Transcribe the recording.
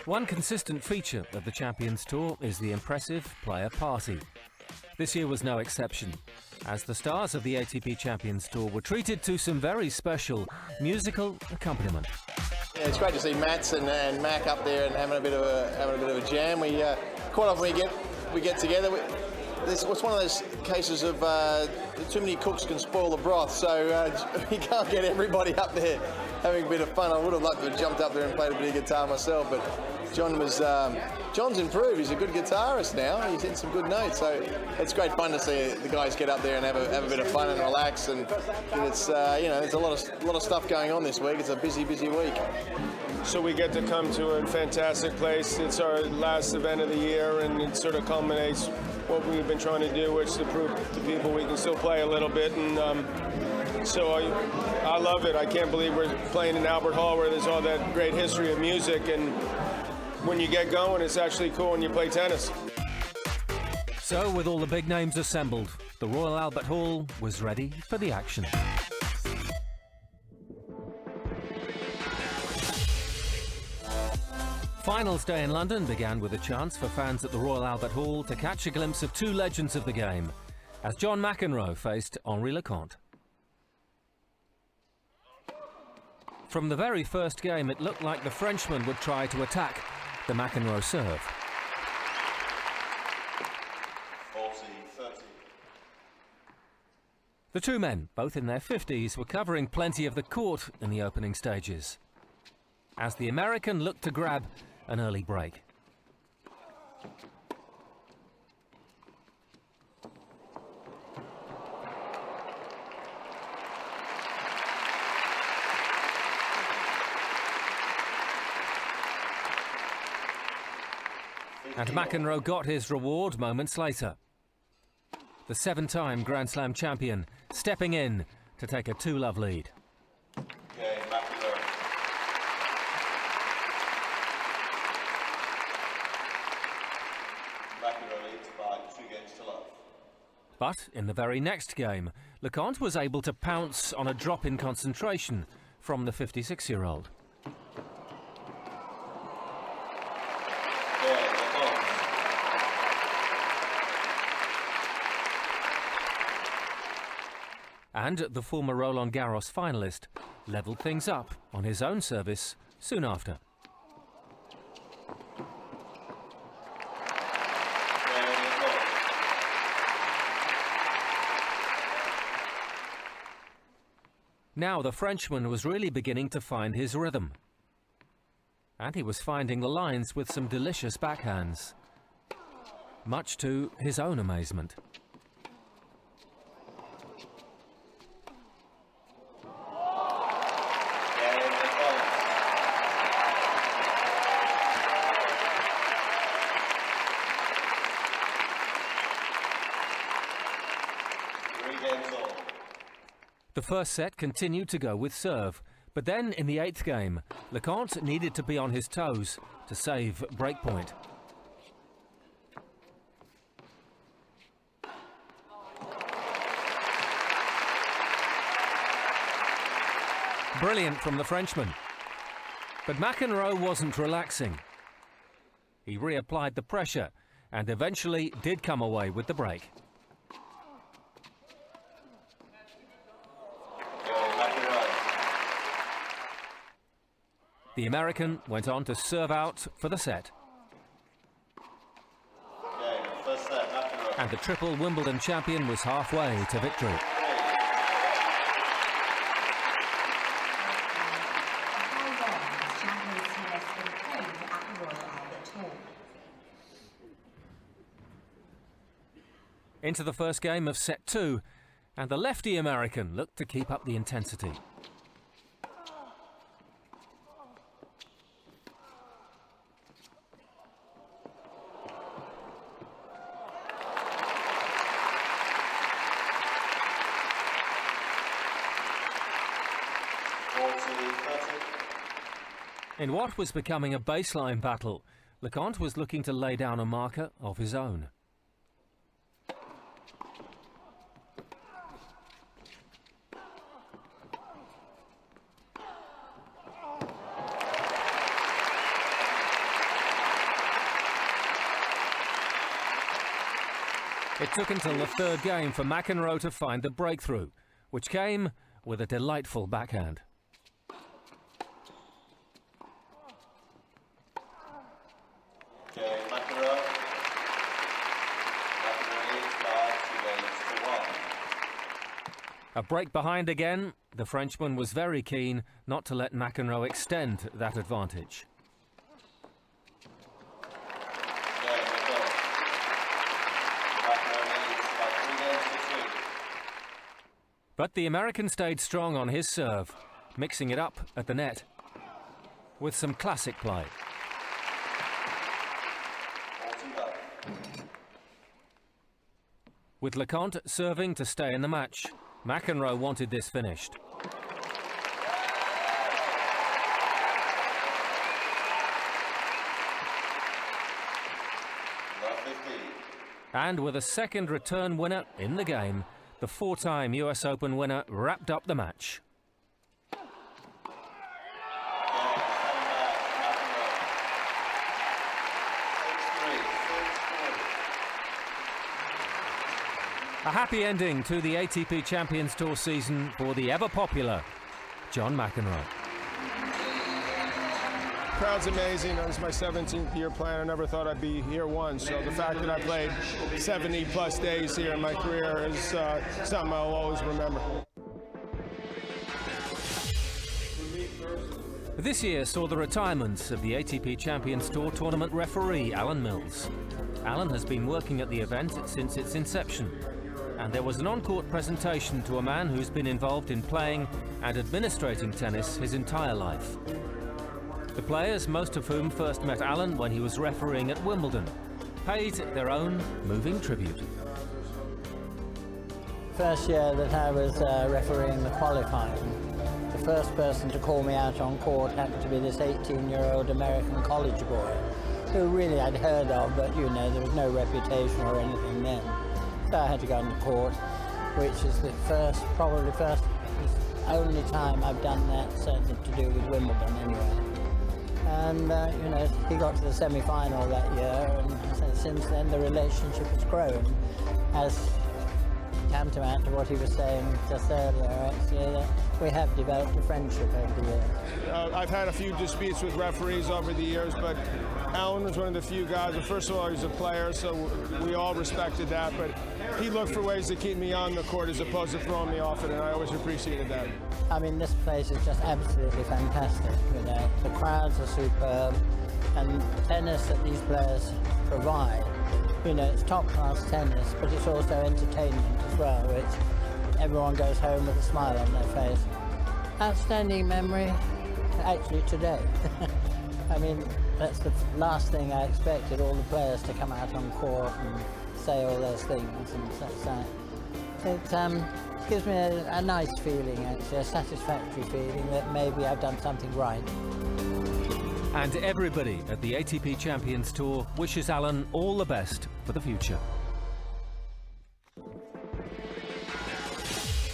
One consistent feature of the Champions Tour is the impressive player party. This year was no exception, as the stars of the ATP Champions Tour were treated to some very special musical accompaniment. Yeah, it's great to see Mats and Mac up there and having a bit of a jam. We quite often we get together. It's one of those cases of too many cooks can spoil the broth, so you can't get everybody up there having a bit of fun. I would have liked to have jumped up there and played a bit of guitar myself, but John's improved. He's a good guitarist now. He's hitting some good notes, so it's great fun to see the guys get up there and have a bit of fun and relax. And it's there's a lot of stuff going on this week. It's a busy week. So we get to come to a fantastic place. It's our last event of the year, and it sort of culminates what we've been trying to do, which is to prove to people we can still play a little bit. And so I love it. I can't believe we're playing in Albert Hall, where there's all that great history of music. And when you get going, it's actually cool when you play tennis. So, with all the big names assembled, the Royal Albert Hall was ready for the action. Finals day in London began with a chance for fans at the Royal Albert Hall to catch a glimpse of two legends of the game, as John McEnroe faced Henri Leconte. From the very first game, it looked like the Frenchman would try to attack the McEnroe serve. 40-30. The two men, both in their 50s, were covering plenty of the court in the opening stages, as the American looked to grab an early break. And McEnroe got his reward moments later. The seven-time Grand Slam champion stepping in to take a 2-love lead. Okay, McEnroe. McEnroe leads by 2 games to love. But in the very next game, Leconte was able to pounce on a drop in concentration from the 56-year-old. And the former Roland Garros finalist levelled things up on his own service soon after. Now the Frenchman was really beginning to find his rhythm. And he was finding the lines with some delicious backhands, much to his own amazement. The first set continued to go with serve, but then in the 8th game, Leconte needed to be on his toes to save breakpoint. Brilliant from the Frenchman. But McEnroe wasn't relaxing. He reapplied the pressure and eventually did come away with the break. The American went on to serve out for the set. Okay, first set, McEnroe. And the triple Wimbledon champion was halfway to victory. Into the first game of set 2, and the lefty American looked to keep up the intensity. In what was becoming a baseline battle, Leconte was looking to lay down a marker of his own. It took until the third game for McEnroe to find the breakthrough, which came with a delightful backhand. Okay, McEnroe. McEnroe leads by 2 games to 1. A break behind again. The Frenchman was very keen not to let McEnroe extend that advantage. Okay, Leconte. McEnroe leads by 3 games to 2. But the American stayed strong on his serve, mixing it up at the net with some classic play. 40 love. With Leconte serving to stay in the match, McEnroe wanted this finished. Love 15. And with a second return winner in the game, the four-time US Open winner wrapped up the match. A happy ending to the ATP Champions Tour season for the ever-popular John McEnroe. Crowd's amazing. This is my 17th year playing. I never thought I'd be here once. So the fact that I played 70-plus days here in my career is something I'll always remember. This year saw the retirement of the ATP Champions Tour tournament referee Alan Mills. Alan has been working at the event since its inception, and there was an on-court presentation to a man who's been involved in playing and administrating tennis his entire life. The players, most of whom first met Alan when he was refereeing at Wimbledon, paid their own moving tribute. First year that I was refereeing the qualifying, the first person to call me out on court happened to be this 18-year-old American college boy, who really I'd heard of, but you know, there was no reputation or anything then. So I had to go on the court, which is the only time I've done that, certainly to do with Wimbledon anyway. And you know, he got to the semi-final that year, and since then the relationship has grown, as tantamount to what he was saying just earlier, actually, that we have developed a friendship over the years. I've had a few disputes with referees over the years, but Alan was one of the few guys. Well, first of all, he's a player, so we all respected that, but he looked for ways to keep me on the court as opposed to throwing me off it, and I always appreciated that. I mean, this place is just absolutely fantastic, you know. The crowds are superb, and the tennis that these players provide, you know, it's top-class tennis, but it's also entertainment as well, which everyone goes home with a smile on their face. Outstanding memory, actually today. I mean, that's the last thing I expected, all the players to come out on court and say all those things and such like. It gives me a nice feeling, actually, a satisfactory feeling that maybe I've done something right. And everybody at the ATP Champions Tour wishes Alan all the best for the future.